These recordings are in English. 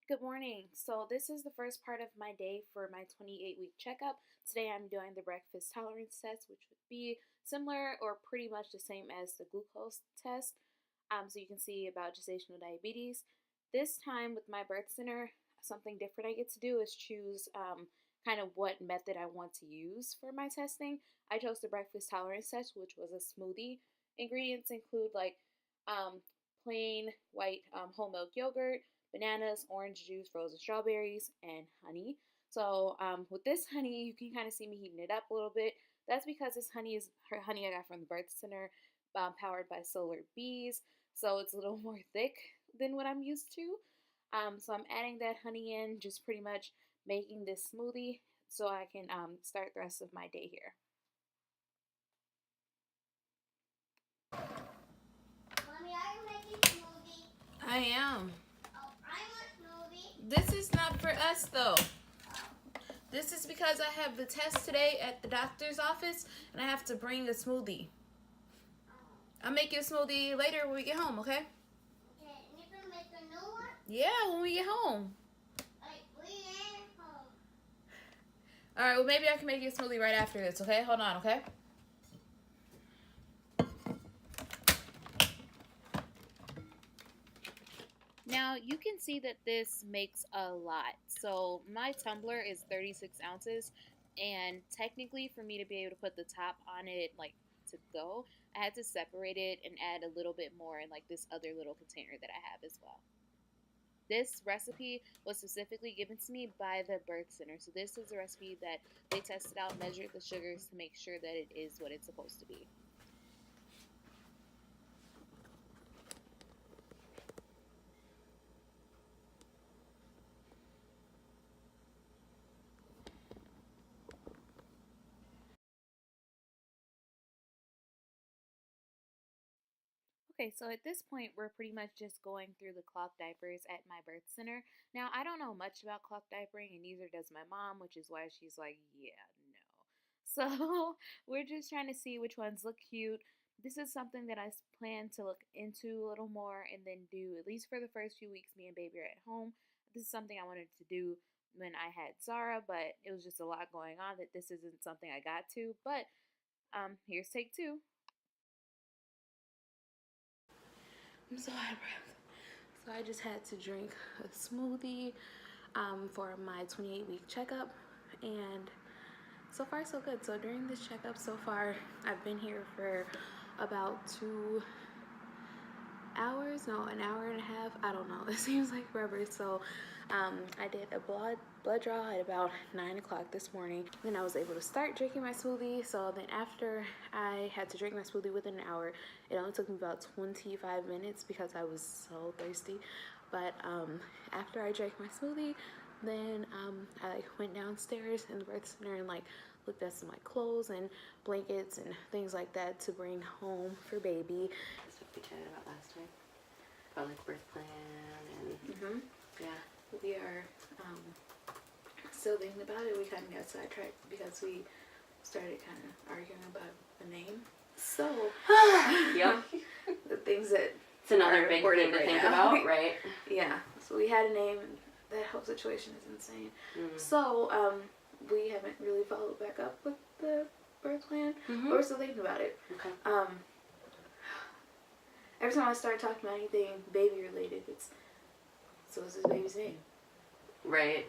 Good morning. So, this is the first part of my day for my 28-week checkup. Today, I'm doing the breakfast tolerance test, which would be similar or pretty much the same as the glucose test. So, you can see about gestational diabetes. This time, with my birth center, something different I get to do is choose kind of what method I want to use for my testing. I chose the breakfast tolerance test, which was a smoothie. Ingredients include like um, plain white whole milk yogurt, bananas, orange juice, frozen strawberries, and honey. So with this honey, you can kind of see me heating it up a little bit. That's because this honey is honey I got from the birth center, powered by solar bees. So it's a little more thick than what I'm used to. So I'm adding that honey in, just pretty much making this smoothie so I can start the rest of my day here. Mommy, are you making smoothie? I am. Oh, I want smoothie. This is not for us though. This is because I have the test today at the doctor's office and I have to bring a smoothie. I'll make you a smoothie later when we get home, okay? Okay, you can make a new one? Yeah, when we get home. Like, we ain't home. Alright, well maybe I can make you a smoothie right after this, okay? Hold on, okay? Now, you can see that this makes a lot. So, my tumbler is 36 ounces, and technically, for me to be able to put the top on it, like to go, I had to separate it and add a little bit more in like this other little container that I have as well. This recipe was specifically given to me by the birth center. So, this is a recipe that they tested out, measured the sugars to make sure that it is what it's supposed to be. Okay, so at this point, we're pretty much just going through the cloth diapers at my birth center. Now, I don't know much about cloth diapering, and neither does my mom, which is why she's like, yeah, no. So, we're just trying to see which ones look cute. This is something that I plan to look into a little more and then do, at least for the first few weeks, me and baby are at home. This is something I wanted to do when I had Zara, but it was just a lot going on that this isn't something I got to. But here's take two. I'm so out of breath. So I just had to drink a smoothie for my 28-week checkup, and so far so good. So during this checkup so far, I've been here for about 2 hours, no, an hour and a half, I don't know, it seems like forever. So I did a blood draw at about 9 o'clock this morning. Then I was able to start drinking my smoothie. So then after I had to drink my smoothie within an hour, it only took me about 25 minutes because I was so thirsty. But after I drank my smoothie, then I went downstairs in the birth center and like looked at some like clothes and blankets and things like that to bring home for baby. Stuff we chatted about last time, about like birth plan and yeah. We are still thinking about it. We kind of got sidetracked because we started kind of arguing about the name. So, Yep. the things that It's another big thing to think about, right? Yeah. So we had a name, and that whole situation is insane. So we haven't really followed back up with the birth plan, but we're still thinking about it. Okay. Every time I start talking about anything baby related, it's so what's this baby's name? Right.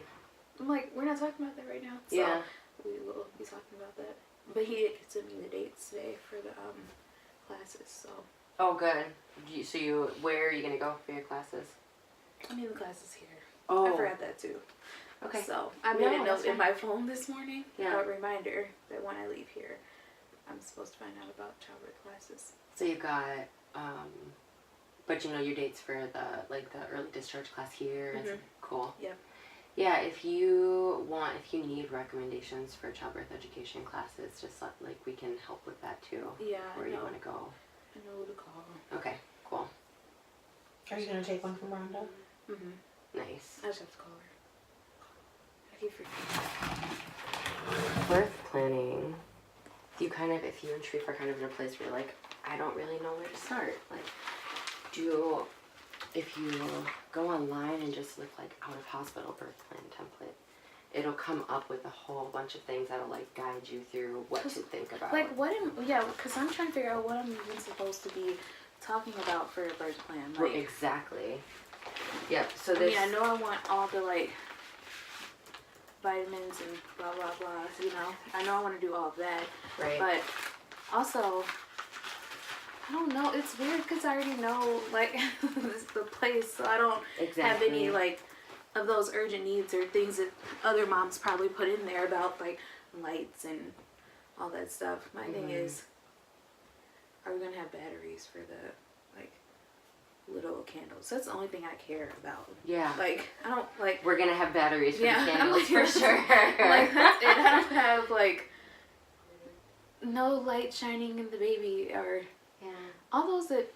I'm like, we're not talking about that right now. So Yeah. we will be talking about that. But he did send me the dates today for the classes. So. Oh, good. Where are you gonna go for your classes? I mean, the class is here. Oh. I forgot that too. Okay. So I made a note in my phone this morning, Yeah. a reminder that when I leave here, I'm supposed to find out about childbirth classes. So you've got, but you know your dates for the early discharge class here. Cool. Yep. Yeah, if you need recommendations for childbirth education classes, just we can help with that too. Yeah. Where you want to go. I know who to call. Okay, cool. Are you going to take one from Rhonda? Nice. I just have to call her. I keep forgetting. Birth planning. If you and Sharif are kind of in a place where you're like, I don't really know where to start. Like, if you go online and just look like out of hospital birth plan template, it'll come up with a whole bunch of things that'll like guide you through what to think about. Like because I'm trying to figure out what I'm even supposed to be talking about for a birth plan. Like, Well, exactly. Yep. So I this. mean, I know I want all the like vitamins and blah blah blah. You know, I know I want to do all of that. Right. But also, I don't know. It's weird because I already know like the place, so I don't have any like of those urgent needs or things that other moms probably put in there about like lights and all that stuff. My thing is, are we gonna have batteries for the like little candles? That's the only thing I care about. Yeah. Like I don't like. We're gonna have batteries for the I'm candles like, for sure. Like that's it. I don't have like no light shining in the baby or all those that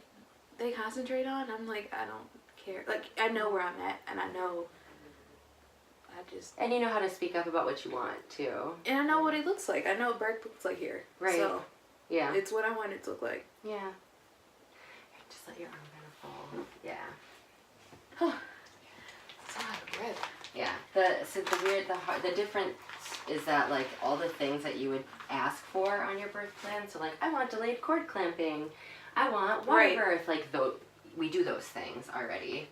they concentrate on. I'm like, I don't care. Like I know where I'm at, and I know. And you know how to speak up about what you want too. And I know what it looks like. I know what birth looks like here. Right. So yeah. it's what I want it to look like. Yeah. Just let your arm kind of fall. Yeah. It's a lot of breath. Yeah. The difference is that like all the things that you would ask for on your birth plan. So like I want delayed cord clamping. I want water birth. Like we do those things already.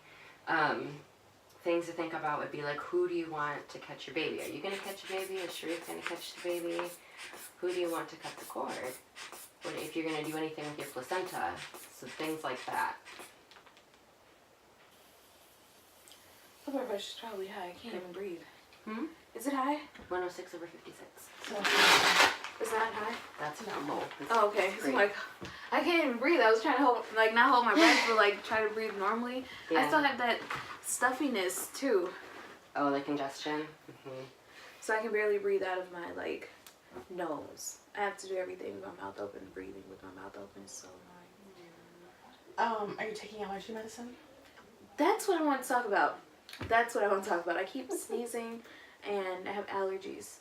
Things to think about would be like, who do you want to catch your baby? Are you going to catch a baby? Is Sharif going to catch the baby? Who do you want to cut the cord? What if you're going to do anything with your placenta? So things like that. The blood pressure's probably high. I can't even breathe. Hmm? Is it high? 106/56. So, is that high? That's normal. Oh, okay. So I'm like, I can't even breathe. I was trying to not hold my breath, but like try to breathe normally. Yeah. I still have that stuffiness too. Oh, the congestion? So I can barely breathe out of my like nose. I have to do everything with my mouth open. Breathing with my mouth open is so annoying. Are you taking allergy medicine? That's what I want to talk about. I keep sneezing and I have allergies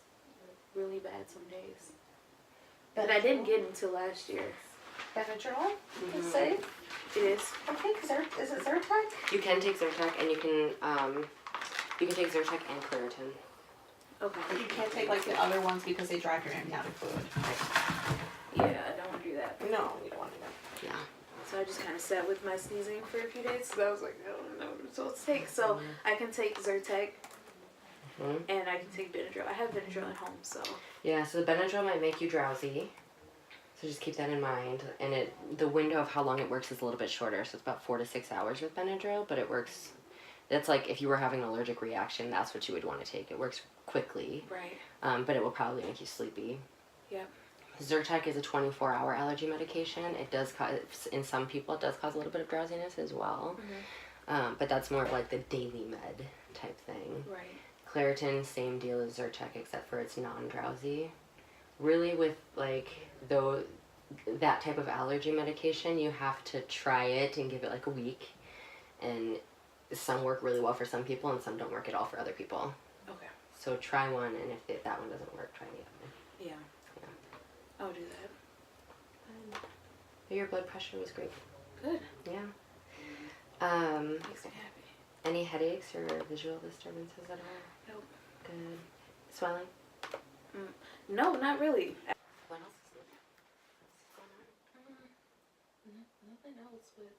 really bad some days. But I didn't get until last year. Benadryl is safe? It is. Okay, is it Zyrtec? You can take Zyrtec and you can take Zyrtec and Claritin. Okay. But you can't take like the other ones because they drive your amniotic fluid. Yeah, I don't want to do that. No, you don't want to do that. Yeah. So I just kind of sat with my sneezing for a few days. So I was like, I don't know what I'm supposed to take. So I can take Zyrtec and I can take Benadryl. I have Benadryl at home, so. Yeah, so the Benadryl might make you drowsy. So just keep that in mind. And the window of how long it works is a little bit shorter. So it's about 4 to 6 hours with Benadryl, but it works. That's like if you were having an allergic reaction, that's what you would want to take. It works quickly. Right. But it will probably make you sleepy. Yep. Zyrtec is a 24-hour allergy medication. It does cause, in some people, it does cause a little bit of drowsiness as well. But that's more of like the daily med type thing. Right. Claritin, same deal as Zyrtec, except for it's non-drowsy. Really, with like that type of allergy medication, you have to try it and give it like a week. And some work really well for some people, and some don't work at all for other people. Okay. So try one, and if that one doesn't work, try the other. Yeah. I'll do that. Your blood pressure was great. Good. Yeah. Makes me happy. Any headaches or visual disturbances at all? Nope. Good. Swelling? No, not really. What else is going on? Nothing else, but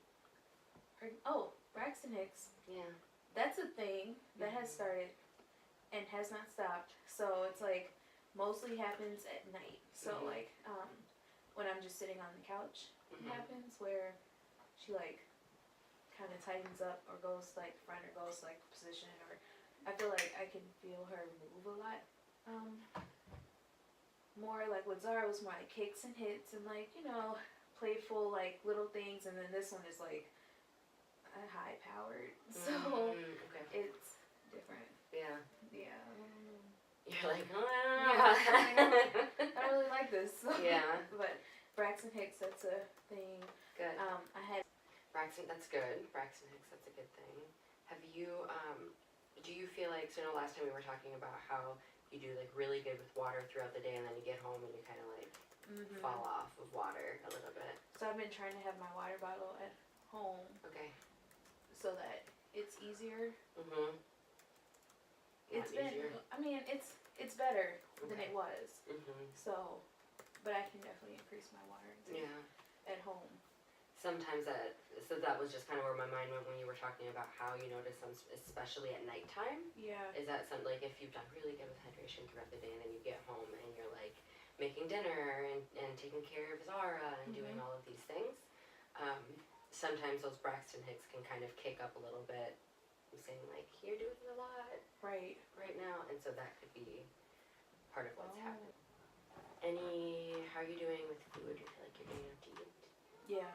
Braxton Hicks. Yeah. That's a thing that has started and has not stopped. So it's like mostly happens at night. So like when I'm just sitting on the couch, it happens where she like kind of tightens up or goes like front or goes like position, or I feel like I can feel her move a lot. More like with Zara was more like kicks and hits and like, you know, playful like little things, and then this one is like high powered. So Okay. it's different. Yeah. Yeah. You're like, oh, I don't really like this. Yeah. But Braxton Hicks, that's a thing. Good. I had Braxton, that's good. Braxton Hicks, that's a good thing. Have you, do you feel like, so last time we were talking about how you do like really good with water throughout the day, and then you get home and you kind of like fall off of water a little bit. So I've been trying to have my water bottle at home. Okay. so that it's easier. Mhm. It's been, easier. I mean, it's better than Okay. it was. Mhm. So, but I can definitely increase my water intake Yeah. at home. Sometimes that was just kind of where my mind went when you were talking about how you notice some, especially at nighttime. Yeah. Is that something like if you've done really good with hydration throughout the day and then you get home and you're like making dinner and taking care of Zara and doing all of these things, sometimes those Braxton Hicks can kind of kick up a little bit, saying like you're doing a lot Right now, and so that could be part of what's Oh. happening. How are you doing with food? Do you feel like you're getting enough to eat? Yeah.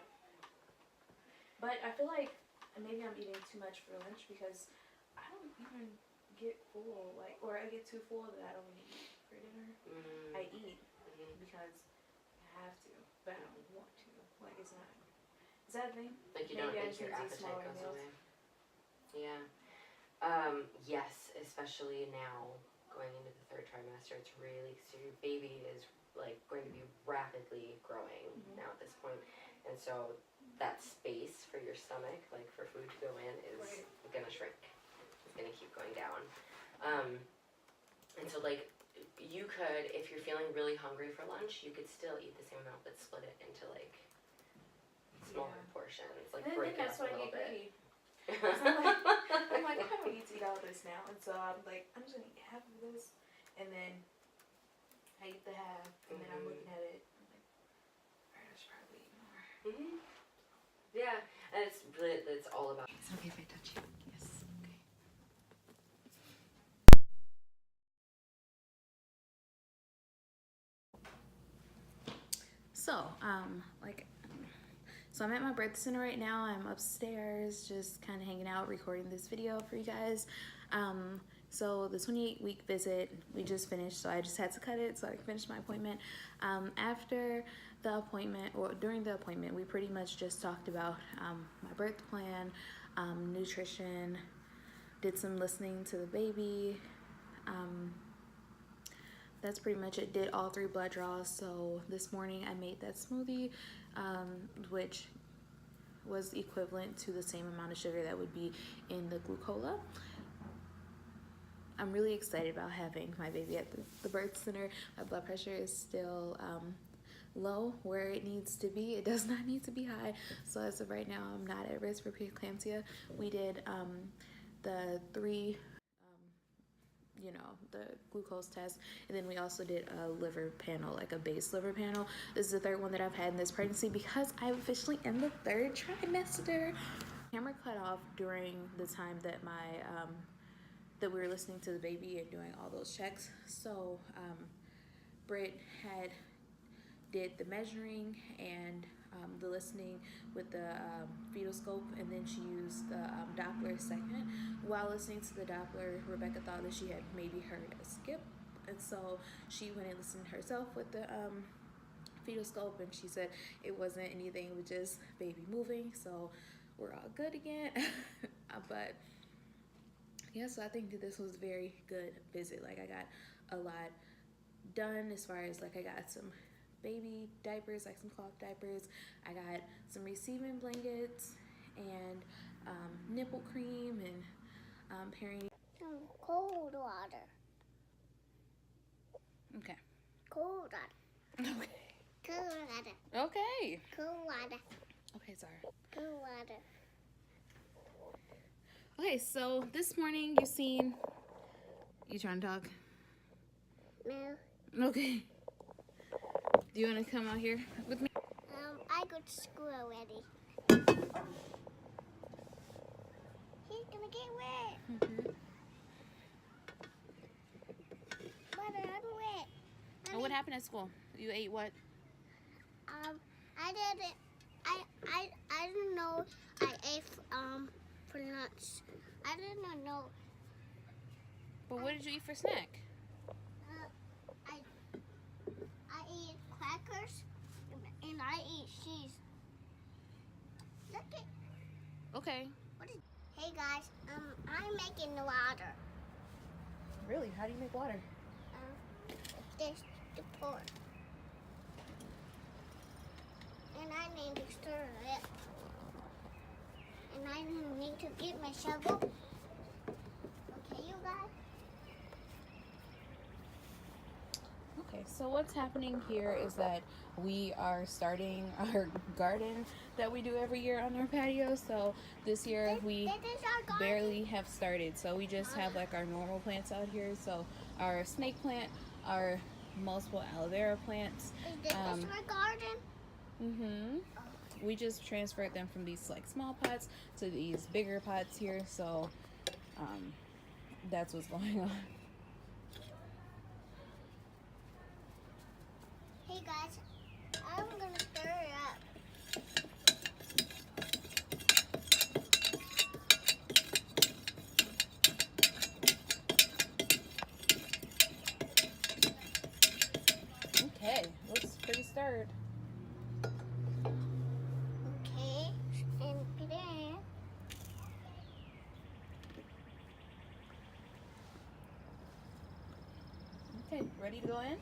But I feel like maybe I'm eating too much for lunch because I don't even get full, like, or I get too full that I don't even eat for dinner. I eat because I have to, but I don't want to. Like, it's not. Is that a thing? Like you Maybe don't I think just your need to eat appetite smaller goes meals. away? Yeah. Yes, especially now going into the third trimester, it's really, so your baby is like going to be rapidly growing now at this point, and so that space for your stomach, like for food to go in, is gonna shrink. It's gonna keep going down. And so like you could, if you're feeling really hungry for lunch, you could still eat the same amount but split it into like smaller portions, like And break then it that's up a when I little get bit. greedy. I'm like, I don't need to eat all this now, and so I'm like, I'm just gonna eat half of this, and then I eat the half, and then I'm looking at it, I'm like, alright, I should probably eat more. Yeah, and it's really, it's all about. It's okay if I touch you. Yes. Okay. So, so I'm at my birth center right now. I'm upstairs, just kind of hanging out, recording this video for you guys. So the 28-week visit, we just finished, so I just had to cut it so I could finish my appointment. After the appointment, or during the appointment, we pretty much just talked about my birth plan, nutrition, did some listening to the baby. That's pretty much it. Did all 3 blood draws. So this morning I made that smoothie, which was equivalent to the same amount of sugar that would be in the glucola. I'm really excited about having my baby at the birth center. My blood pressure is still low where it needs to be. It does not need to be high. So as of right now, I'm not at risk for preeclampsia. We did the 3 the glucose test, and then we also did a liver panel, like a base liver panel. This is the 3rd one that I've had in this pregnancy because I'm officially in the 3rd trimester. Camera cut off during the time that my that we were listening to the baby and doing all those checks. So Britt did the measuring and the listening with the fetal scope, and then she used the Doppler second. While listening to the Doppler, Rebecca thought that she had maybe heard a skip, and so she went and listened herself with the fetal scope, and she said it wasn't anything, it was just baby moving, so we're all good again. But yeah, so I think that this was a very good visit. Like, I got a lot done as far as like I got some baby diapers, like some cloth diapers. I got some receiving blankets and nipple cream and pairing. Some cold water. Okay. Cold water. Okay. Cold water. Okay. Cold water. Okay, sorry. Cold water. Okay, so this morning you trying to talk? No. Okay. Do you want to come out here with me? I go to school already. He's gonna get wet. Mother, I'm wet. Oh, what happened at school? You ate what? I didn't. I didn't know I ate for lunch. I didn't know. But what did you eat for snack? I eat crackers and I eat cheese. Look it. Okay. Hey guys, I'm making the water. Really? How do you make water? This the pour. And I need to stir it. and I need to get my shovel. Okay, you guys. Okay, so what's happening here is that we are starting our garden that we do every year on our patio. So this year we This is our garden. barely have started. So we just have like our normal plants out here. So our snake plant, our multiple aloe vera plants. Is our garden? We just transferred them from these like small pots to these bigger pots here. So that's what's going on. Hey guys, I'm gonna stir it up. Okay, looks pretty stirred. Okay, and put it in. Okay, ready to go in?